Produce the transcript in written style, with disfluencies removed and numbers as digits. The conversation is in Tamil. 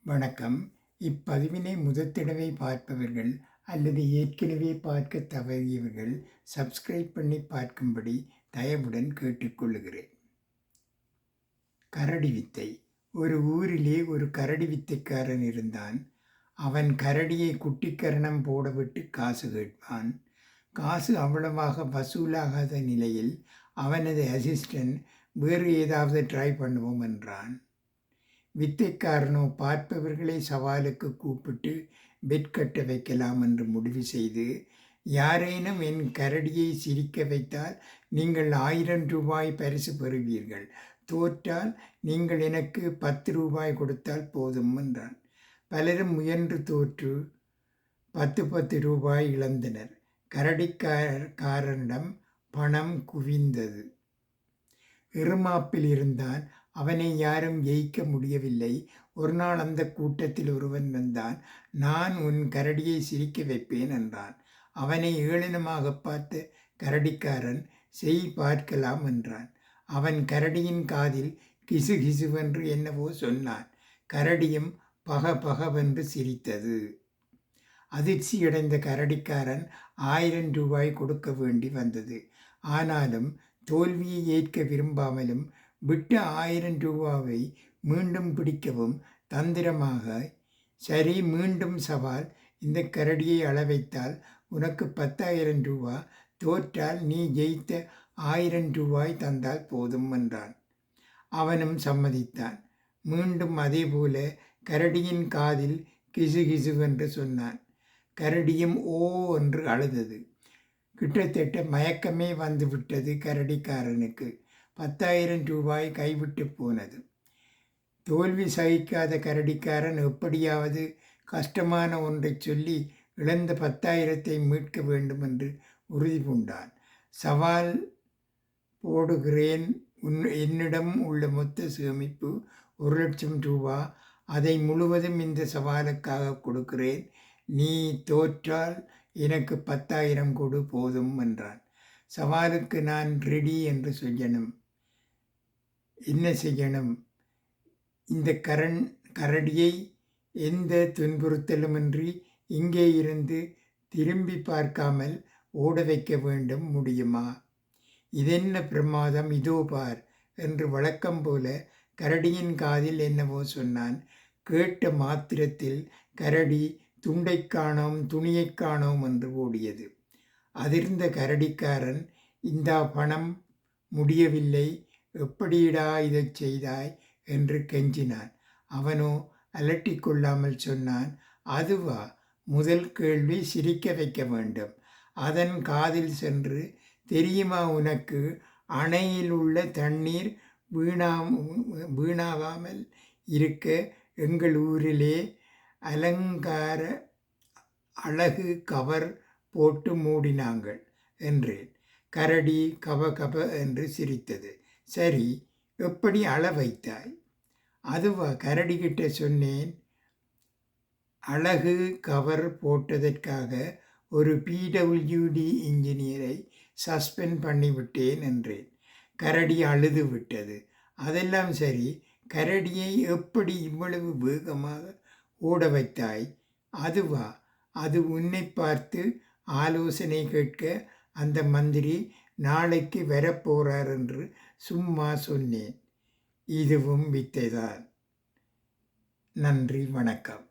வணக்கம். இப்பதிவினை முதற்தடவை பார்ப்பவர்கள் அல்லது ஏற்கனவே பார்க்க தவறியவர்கள் சப்ஸ்கிரைப் பண்ணி பார்க்கும்படி தயவுடன் கேட்டுக்கொள்கிறேன். கரடி வித்தை. ஒரு ஊரிலே ஒரு கரடி வித்தைக்காரன் இருந்தான். அவன் கரடியை குட்டிக்கரணம் போடவிட்டு காசு கேட்பான். காசு அவ்வளவாக வசூலாகாத நிலையில் அவனது அசிஸ்டன்ட் வேறு ஏதாவது ட்ரை பண்ணுவோம் என்றான். வித்தைக்காரனோ பார்ப்பவர்களை சவாலுக்கு கூப்பிட்டு பெட் கட்ட வைக்கலாம் என்று முடிவு செய்து, யாரேனும் என் கரடியை சிரிக்க வைத்தால் நீங்கள் 1000 ரூபாய் பரிசு பெறுவீர்கள், தோற்றால் நீங்கள் எனக்கு 10 ரூபாய் கொடுத்தால் போதும் என்றான். பலரும் முயன்று தோற்று 10 ரூபாய் இழந்தனர். கரடிக்காரனிடம் பணம் குவிந்தது. இருமாப்பில் இருந்தான். அவனை யாரும் ஜெயிக்க முடியவில்லை. ஒரு நாள் அந்த கூட்டத்தில் ஒருவன் வந்தான். நான் உன் கரடியை சிரிக்க வைப்பேன் என்றான். அவனை ஏளனமாக பார்த்த கரடிக்காரன் செய் பார்க்கலாம் என்றான். அவன் கரடியின் காதில் கிசு கிசுவென்று என்னவோ சொன்னான். கரடியும் பக பகவென்று சிரித்தது. அதிர்ச்சியடைந்த கரடிக்காரன் 1000 ரூபாய் கொடுக்க வேண்டி வந்தது. ஆனாலும் தோல்வியை ஏற்க விரும்பாமலும் விட்ட 1000 ரூபாவை மீண்டும் பிடிக்கவும் தந்திரமாக, சரி மீண்டும் சவால், இந்த கரடியை அளவைத்தால் உனக்கு 10,000 ரூபா, தோற்றால் நீ ஜெயித்த 1000 ரூபாய் தந்தால் போதும் என்றான். அவனும் சம்மதித்தான். மீண்டும் அதேபோல கரடியின் காதில் கிசு கிசுவென்று சொன்னான். கரடியும் ஓ என்று அழுதது. கிட்டத்தட்ட மயக்கமே வந்து விட்டது கரடிக்காரனுக்கு. 10,000 ரூபாய் கைவிட்டு போனது. தோல்வி சகிக்காத கரடிக்காரன் எப்படியாவது கஷ்டமான ஒன்றை சொல்லி இழந்த 10,000 மீட்க வேண்டும் என்று உறுதி பூண்டான். சவால் போடுகிறேன், என்னிடம் உள்ள மொத்த சேமிப்பு 1,00,000 ரூபா, அதை முழுவதும் இந்த சவாலுக்காக கொடுக்கிறேன். நீ தோற்றால் எனக்கு 10,000 கொடு போதும் என்றான். சவாலுக்கு நான் ரெடி என்று சொல்லணும். என்ன செய்யணும்? இந்த கரடியை எந்த துன்புறுத்தலுமின்றி இங்கே இருந்து திரும்பி பார்க்காமல் ஓட வைக்க வேண்டும், முடியுமா? இதென்ன பிரமாதம், இதோ பார் என்று வழக்கம் போல கரடியின் காதில் என்னவோ சொன்னான். கேட்ட மாத்திரத்தில் கரடி துண்டைக் காணோம் துணியைக் காணோம் என்று ஓடியது. அதிர்ந்த கரடிக்காரன், இந்தா பணம், முடியவில்லை, எப்படிடா இதைச் செய்தாய் என்று கெஞ்சினான். அவனோ அலட்டிக் கொள்ளாமல் சொன்னான், அதுவா, முதல் கேள்வி சிரிக்க வைக்க வேண்டும். அதன் காதில் சென்று, தெரியுமா உனக்கு, அணையில் உள்ள தண்ணீர் வீணாகாமல் இருக்க எங்கள் ஊரிலே அலங்கார அழகு கவர் போட்டு மூடினாங்கள் என்றேன். கரடி கப கப என்று சிரித்தது. சரி, எப்படி அள வைத்தாய்? அதுவா, கரடிகிட்ட சொன்னேன், அழகு கவர் போட்டதற்காக ஒரு PWD இன்ஜினியரை சஸ்பெண்ட் பண்ணிவிட்டேன் என்றேன். கரடி அழுது விட்டது. அதெல்லாம் சரி, கரடியை எப்படி இவ்வளவு வேகமாக ஓட வைத்தாய்? அதுவா, அது உன்னை பார்த்து ஆலோசனை கேட்க அந்த மந்திரி நாளைக்கு வரப்போறார் என்று சும்மா சொன்னேன். இதுவும் வித்தைதான். நன்றி, வணக்கம்.